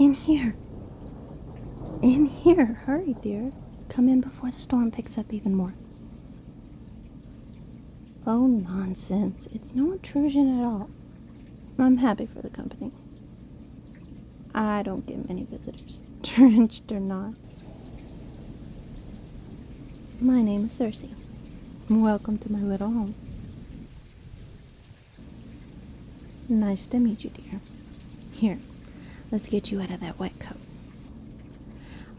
In here. In here. Hurry, dear. Come in before the storm picks up even more. Oh, nonsense. It's no intrusion at all. I'm happy for the company. I don't get many visitors, drenched or not. My name is Circe. Welcome to my little home. Nice to meet you, dear. Here, let's get you out of that wet coat.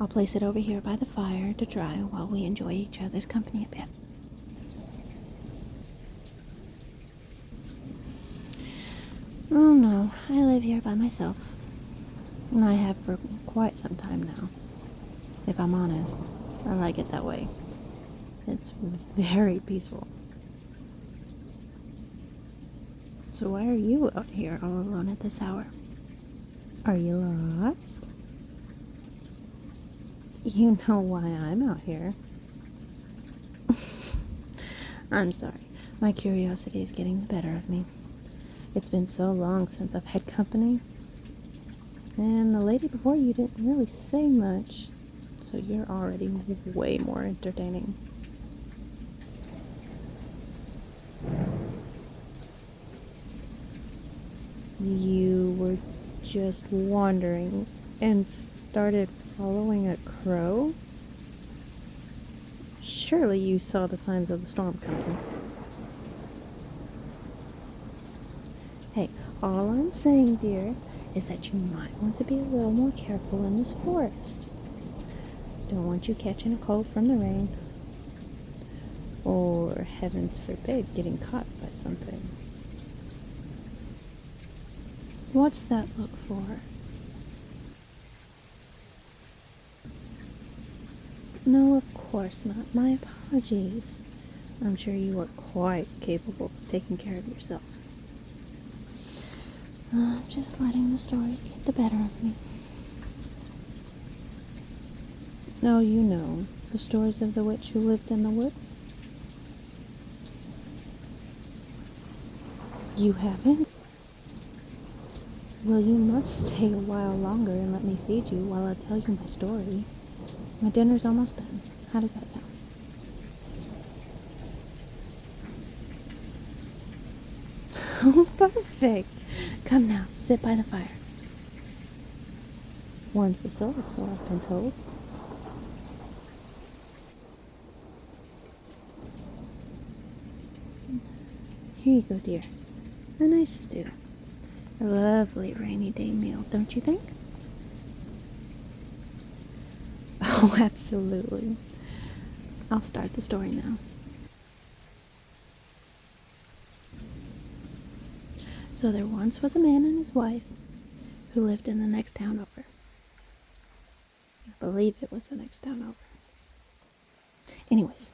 I'll place it over here by the fire to dry while we enjoy each other's company a bit. Oh no, I live here by myself. And I have for quite some time now. If I'm honest, I like it that way. It's very peaceful. So why are you out here all alone at this hour? Are you lost? You know why I'm out here. I'm sorry. My curiosity is getting the better of me. It's been so long since I've had company. And the lady before you didn't really say much. So you're already way more entertaining. You were just wandering and started following a crow? Surely you saw the signs of the storm coming. Hey, all I'm saying, dear, is that you might want to be a little more careful in this forest. Don't want you catching a cold from the rain. Or, heavens forbid, getting caught by something. What's that look for? No, of course not. My apologies. I'm sure you are quite capable of taking care of yourself. I'm just letting the stories get the better of me. Oh, you know, the stories of the witch who lived in the wood? You haven't? Well, you must stay a while longer and let me feed you while I tell you my story. My dinner's almost done. How does that sound? Oh, perfect. Come now, sit by the fire. Warms the soul, so I've been told. Here you go, dear. A nice stew. A lovely rainy day meal, don't you think? Oh, absolutely. I'll start the story now. So there once was a man and his wife who lived in the next town over. I believe it was the next town over. Anyways.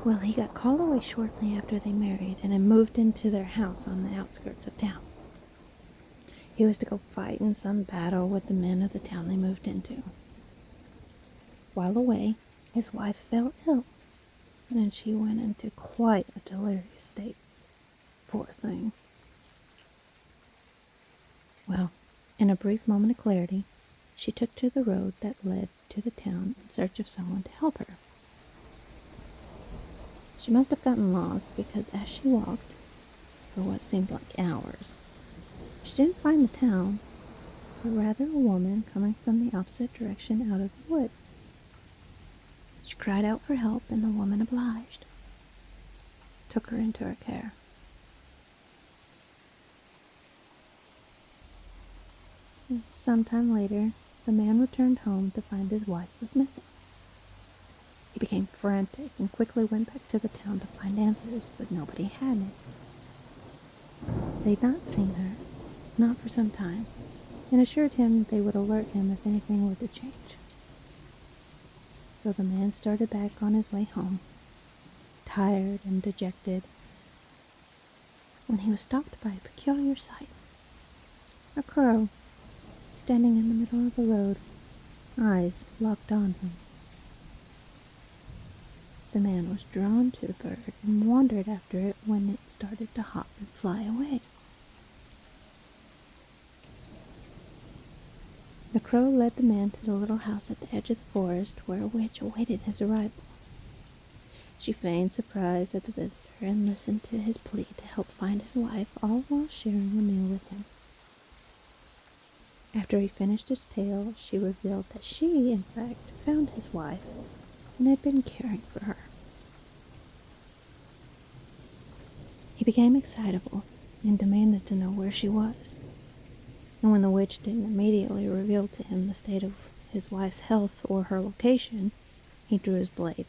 Well, he got called away shortly after they married and had moved into their house on the outskirts of town. He was to go fight in some battle with the men of the town they moved into. While away, his wife fell ill, and she went into quite a delirious state. Poor thing. Well, in a brief moment of clarity, she took to the road that led to the town in search of someone to help her. She must have gotten lost because as she walked, for what seemed like hours, she didn't find the town, but rather a woman coming from the opposite direction out of the wood. She cried out for help, and the woman obliged, took her into her care. And sometime later, the man returned home to find his wife was missing. He became frantic and quickly went back to the town to find answers, but nobody had it. They'd not seen her, not for some time, and assured him they would alert him if anything were to change. So the man started back on his way home, tired and dejected, when he was stopped by a peculiar sight. A crow, standing in the middle of the road, eyes locked on him. The man was drawn to the bird and wandered after it when it started to hop and fly away. The crow led the man to the little house at the edge of the forest where a witch awaited his arrival. She feigned surprise at the visitor and listened to his plea to help find his wife, all while sharing a meal with him. After he finished his tale, she revealed that she, in fact, found his wife and had been caring for her. He became excitable and demanded to know where she was. And when the witch didn't immediately reveal to him the state of his wife's health or her location, he drew his blade.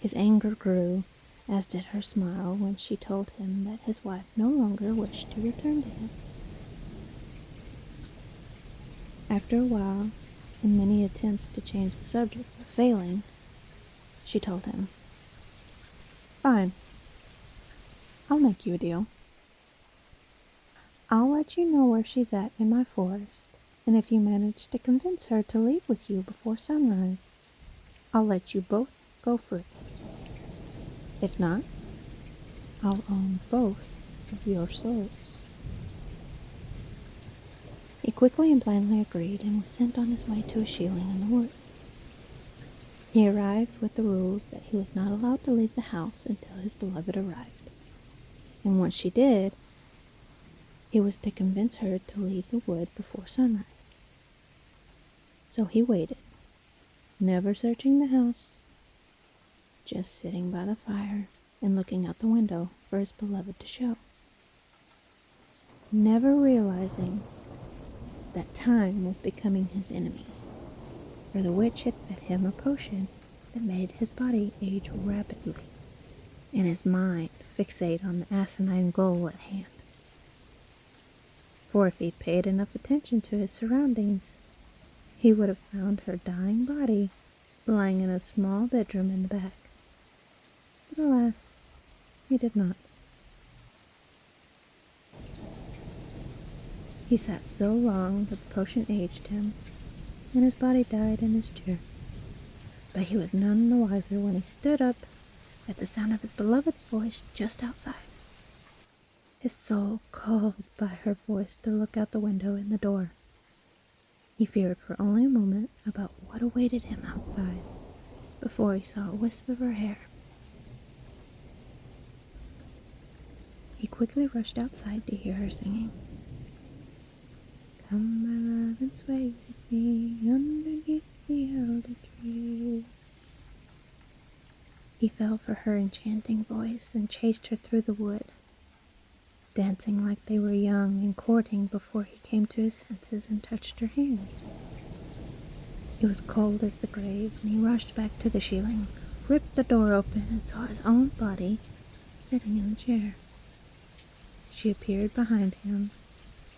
His anger grew, as did her smile when she told him that his wife no longer wished to return to him. After a while, in many attempts to change the subject but failing, she told him, "Fine, I'll make you a deal. I'll let you know where she's at in my forest, and if you manage to convince her to leave with you before sunrise, I'll let you both go free. If not, I'll own both of your souls." He quickly and blindly agreed and was sent on his way to a shieling in the wood. He arrived with the rules that he was not allowed to leave the house until his beloved arrived, and once she did, he was to convince her to leave the wood before sunrise. So he waited, never searching the house, just sitting by the fire and looking out the window for his beloved to show, never realizing that time was becoming his enemy, for the witch had fed him a potion that made his body age rapidly and his mind fixate on the asinine goal at hand. For if he'd paid enough attention to his surroundings, he would have found her dying body lying in a small bedroom in the back. But alas, he did not. He sat so long that the potion aged him, and his body died in his chair. But he was none the wiser when he stood up at the sound of his beloved's voice just outside. His soul called by her voice to look out the window in the door. He feared for only a moment about what awaited him outside before he saw a wisp of her hair. He quickly rushed outside to hear her singing. "Come, my love, and sway with me underneath the elder tree." He fell for her enchanting voice and chased her through the wood, dancing like they were young and courting before he came to his senses and touched her hand. It was cold as the grave, and he rushed back to the shieling, ripped the door open, and saw his own body sitting in the chair. She appeared behind him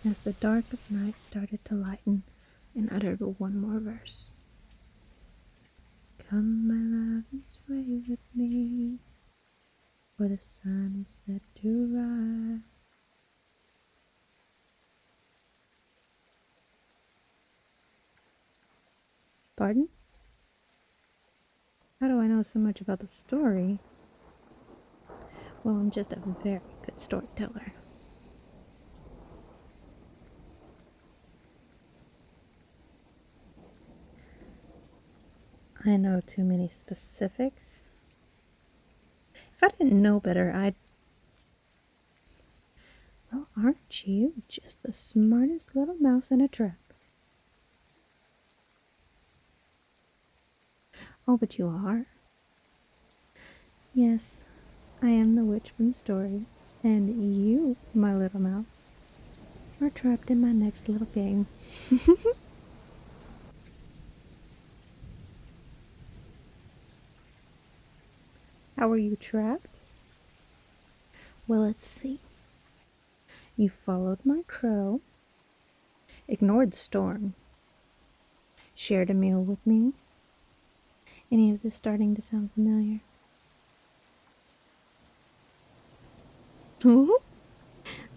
as the dark of night started to lighten and uttered one more verse. "Come, my love, and sway with me, for the sun is set to rise." Pardon? How do I know so much about the story? Well, I'm just a very good storyteller. I know too many specifics. If I didn't know better, Well, aren't you just the smartest little mouse in a trap? Oh, but you are. Yes, I am the witch from the story, and you, my little mouse, are trapped in my next little game. How are you trapped? Well, let's see. You followed my crow, ignored the storm, shared a meal with me. Any of this starting to sound familiar?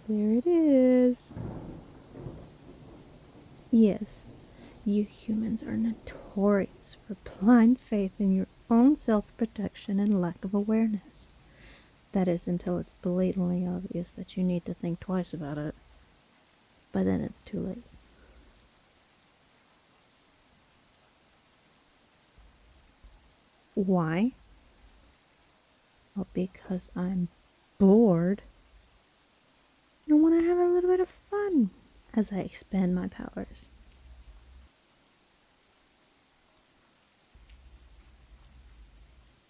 There it is. Yes, you humans are notorious for blind faith in your own self-protection and lack of awareness. That is, until it's blatantly obvious that you need to think twice about it. But then it's too late. Why? Well, because I'm bored. I want to have a little bit of fun as I expand my powers.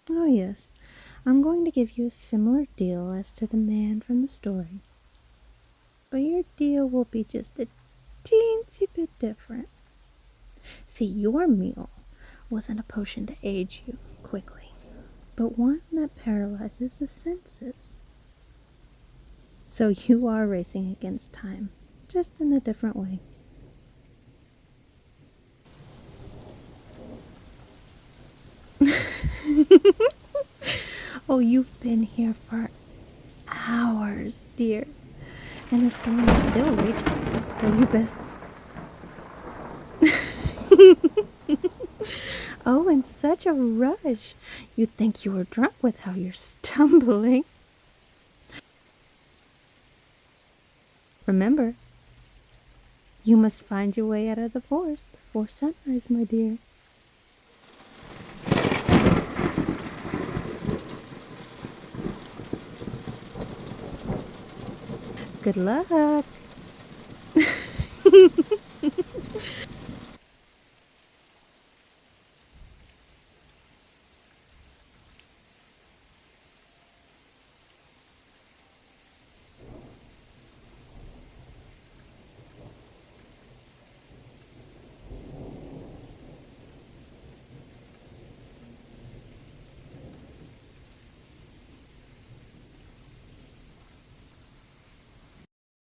Oh, yes, I'm going to give you a similar deal as to the man from the story. But your deal will be just a teensy bit different. See, your meal wasn't a potion to age you quickly, but one that paralyzes the senses. So you are racing against time, just in a different way. Oh, you've been here for hours, dear. And the storm is still raging, so you best... Oh, in such a rush. You'd think you were drunk with how you're stumbling. Remember, you must find your way out of the forest before sunrise, my dear. Good luck.